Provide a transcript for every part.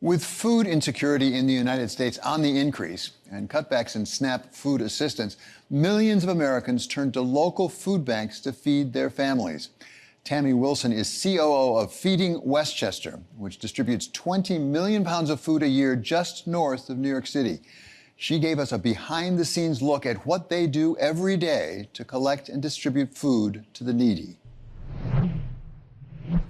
With food insecurity in the United States on the increase and cutbacks in SNAP food assistance, millions of Americans turn to local food banks to feed their families. Tami Wilson is COO of Feeding Westchester, which distributes 20 million pounds of food a year just north of New York City. She gave us a behind-the-scenes look at what they do every day to collect and distribute food to the needy.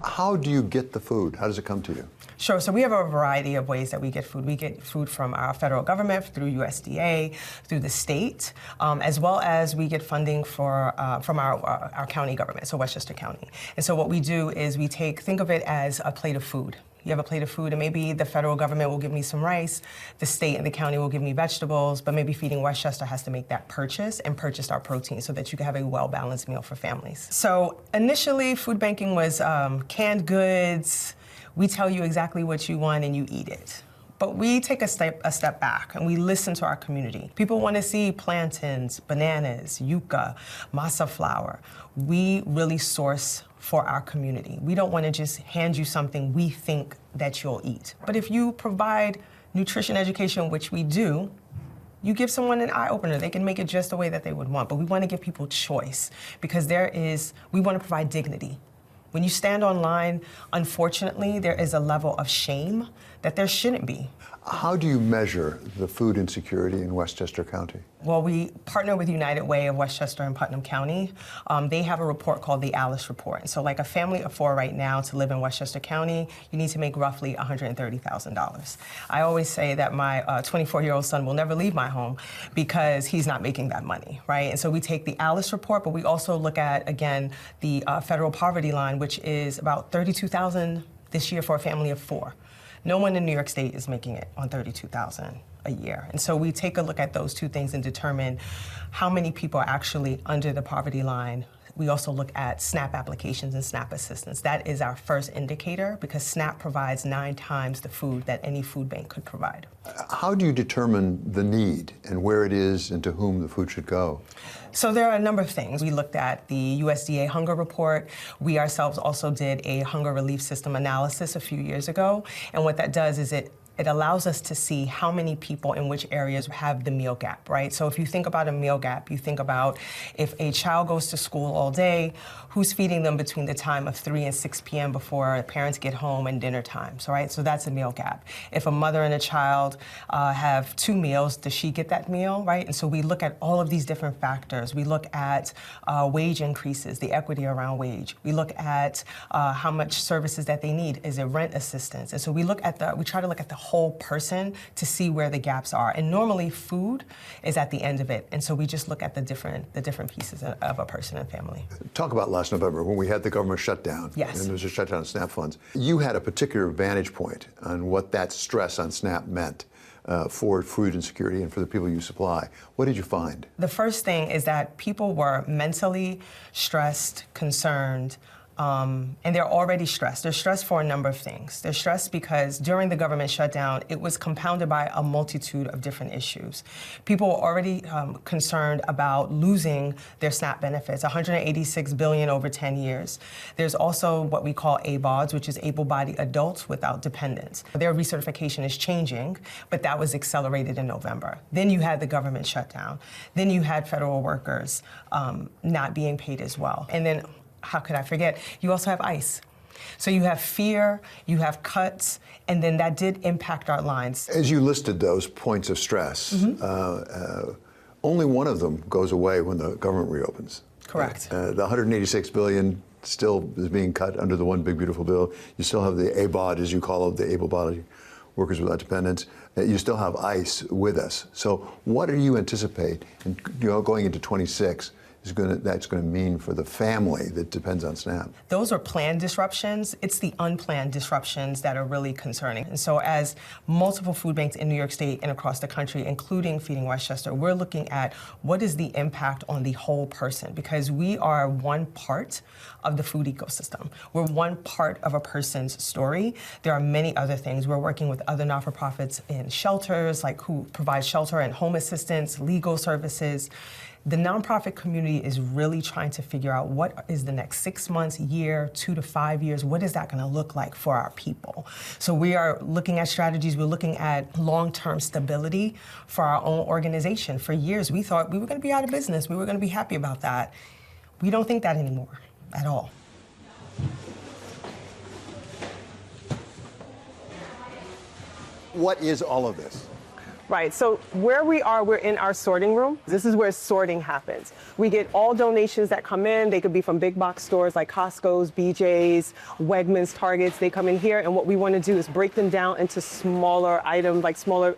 How do you get the food? How does it come to you? Sure. So we have a variety of ways that we get food. We get food from our federal government, through USDA, through the state, as well as we get funding from our county government, so Westchester County. And so what we do is we think of it as a plate of food. You have a plate of food, and maybe the federal government will give me some rice, the state and the county will give me vegetables, but maybe Feeding Westchester has to make that purchase and purchase our protein so that you can have a well-balanced meal for families. So initially, food banking was canned goods. We tell you exactly what you want and you eat it. But we take a step back and we listen to our community. People want to see plantains, bananas, yucca, masa flour. We really source for our community. We don't want to just hand you something we think that you'll eat. But if you provide nutrition education, which we do, you give someone an eye-opener. They can make it just the way that they would want. But we want to give people choice because we want to provide dignity. When you stand online, unfortunately, there is a level of shame that there shouldn't be. How do you measure the food insecurity in Westchester County? Well, we partner with United Way of Westchester and Putnam County. They have a report called the Alice Report. And so like a family of 4 right now to live in Westchester County, you need to make roughly $130,000. I always say that my 24-year-old son will never leave my home because he's not making that money, right? And so we take the Alice Report, but we also look at, again, the federal poverty line, which is about $32,000 this year for a family of 4. No one in New York State is making it on $32,000 a year. And so we take a look at those two things and determine how many people are actually under the poverty line. We also look at SNAP applications and SNAP assistance. That is our first indicator because SNAP provides 9 times the food that any food bank could provide. How do you determine the need and where it is and to whom the food should go? So there are a number of things. We looked at the USDA hunger report. We ourselves also did a hunger relief system analysis a few years ago. And what that does is it allows us to see how many people in which areas have the meal gap, right? So if you think about a meal gap, you think about if a child goes to school all day, who's feeding them between the time of 3 and 6 p.m. before parents get home and dinner time, so right? So that's a meal gap. If a mother and a child have 2 meals, does she get that meal, right? And so we look at all of these different factors. We look at wage increases, the equity around wage. We look at how much services that they need. Is it rent assistance? And so we try to look at the whole person to see where the gaps are. And normally food is at the end of it. And so we just look at the different pieces of a person and family. Talk about last November when we had the government shutdown. Yes. And there was a shutdown of SNAP funds. You had a particular vantage point on what that stress on SNAP meant for food insecurity and for the people you supply. What did you find? The first thing is that people were mentally stressed, concerned, and they're already stressed. They're stressed for a number of things. They're stressed because during the government shutdown, it was compounded by a multitude of different issues. People were already concerned about losing their SNAP benefits, $186 billion over 10 years. There's also what we call ABODs, which is able-bodied adults without dependents. Their recertification is changing, but that was accelerated in November. Then you had the government shutdown. Then you had federal workers not being paid as well. And then how could I forget? You also have ICE. So you have fear, you have cuts, and then that did impact our lines. As you listed those points of stress, only one of them goes away when the government reopens. Correct. The $186 billion still is being cut under the One Big Beautiful Bill. You still have the ABOD, as you call it, the able-bodied workers without dependents. You still have ICE with us. So what do you anticipate going into 26? That's going to mean for the family that depends on SNAP? Those are planned disruptions. It's the unplanned disruptions that are really concerning. And so as multiple food banks in New York State and across the country, including Feeding Westchester, we're looking at what is the impact on the whole person, because we are one part of the food ecosystem. We're one part of a person's story. There are many other things. We're working with other not-for-profits in shelters, like who provide shelter and home assistance, legal services. The nonprofit community is really trying to figure out what is the next 6 months, year, 2 to 5 years, what is that going to look like for our people? So we are looking at strategies, we're looking at long-term stability for our own organization. For years, we thought we were going to be out of business, we were going to be happy about that. We don't think that anymore, at all. What is all of this? Right, so where we are, we're in our sorting room. This is where sorting happens. We get all donations that come in. They could be from big box stores like Costco's, BJ's, Wegmans, Targets. They come in here, and what we want to do is break them down into smaller items, like smaller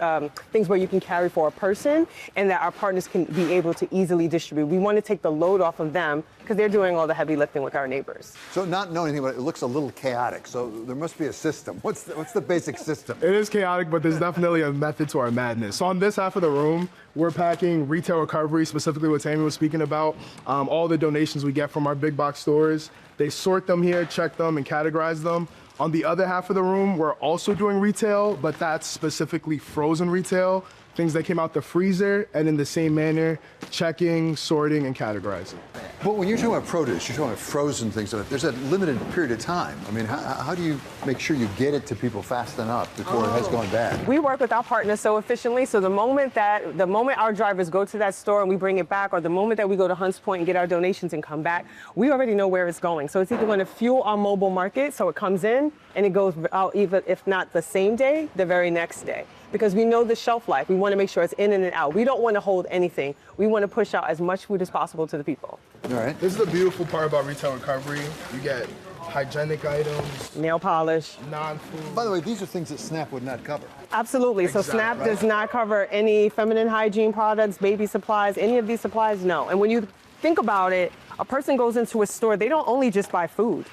things where you can carry for a person, and that our partners can be able to easily distribute. We want to take the load off of them because they're doing all the heavy lifting with our neighbors. So not knowing anything about it, it looks a little chaotic. So there must be a system. What's the basic system? It is chaotic, but there's definitely a method to our madness. So on this half of the room, we're packing retail recovery, specifically what Tami was speaking about. All the donations we get from our big box stores, they sort them here, check them, and categorize them. On the other half of the room, we're also doing retail, but that's specifically frozen retail, things that came out the freezer, and in the same manner, checking, sorting, and categorizing. But when you're talking about produce, you're talking about frozen things. There's a limited period of time. I mean, how do you make sure you get it to people fast enough before it has gone bad? We work with our partners so efficiently, so the moment our drivers go to that store and we bring it back, or the moment that we go to Hunts Point and get our donations and come back, we already know where it's going. So it's either going to fuel our mobile market, so it comes in and it goes out, even if not the same day, the very next day. Because we know the shelf life. We want to make sure it's in and out. We don't want to hold anything. We want to push out as much food as possible to the people. All right. This is the beautiful part about retail recovery. You get hygienic items, Nail polish. non-food. By the way, these are things that SNAP would not cover. Absolutely. So Exactly. SNAP does not cover any feminine hygiene products, baby supplies, any of these supplies, no. And when you think about it, a person goes into a store, they don't only just buy food,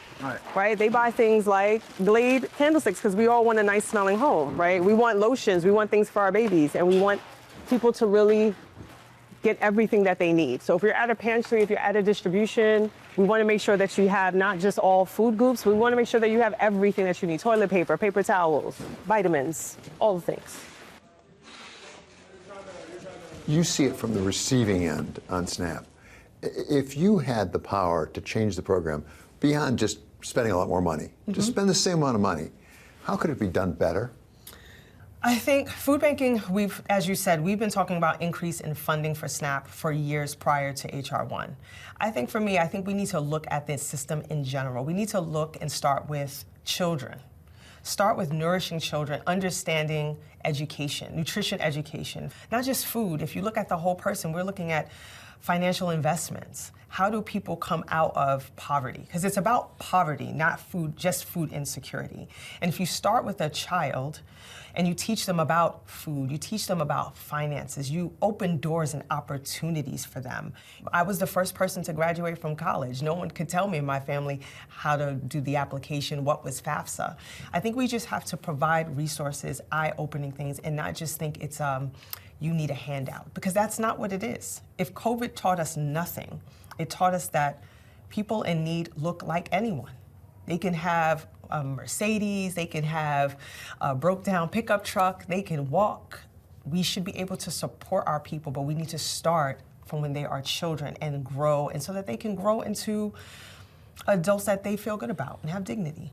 right? They buy things like Glade candlesticks because we all want a nice smelling home, right? We want lotions, we want things for our babies, and we want people to really get everything that they need. So if you're at a pantry, if you're at a distribution, we want to make sure that you have not just all food groups, we want to make sure that you have everything that you need: toilet paper, paper towels, vitamins, all the things. You see it from the receiving end on SNAP. If you had the power to change the program beyond just spending a lot more money, just spend the same amount of money, how could it be done better? I think food banking, as you said, we've been talking about increase in funding for SNAP for years prior to HR 1. I think for me, we need to look at this system in general. We need to look and start with children. Start with nourishing children, understanding education, nutrition education, not just food. If you look at the whole person, we're looking at financial investments. How do people come out of poverty? Because it's about poverty, not food, just food insecurity. And if you start with a child and you teach them about food, you teach them about finances, you open doors and opportunities for them. I was the first person to graduate from college. No one could tell me in my family how to do the application, what was FAFSA. I think we just have to provide resources, eye-opening things, and not just think it's you need a handout, because that's not what it is. If COVID taught us nothing, it taught us that people in need look like anyone. They can have a Mercedes, they can have a broke down pickup truck, they can walk. We should be able to support our people, but we need to start from when they are children and grow, and so that they can grow into adults that they feel good about and have dignity.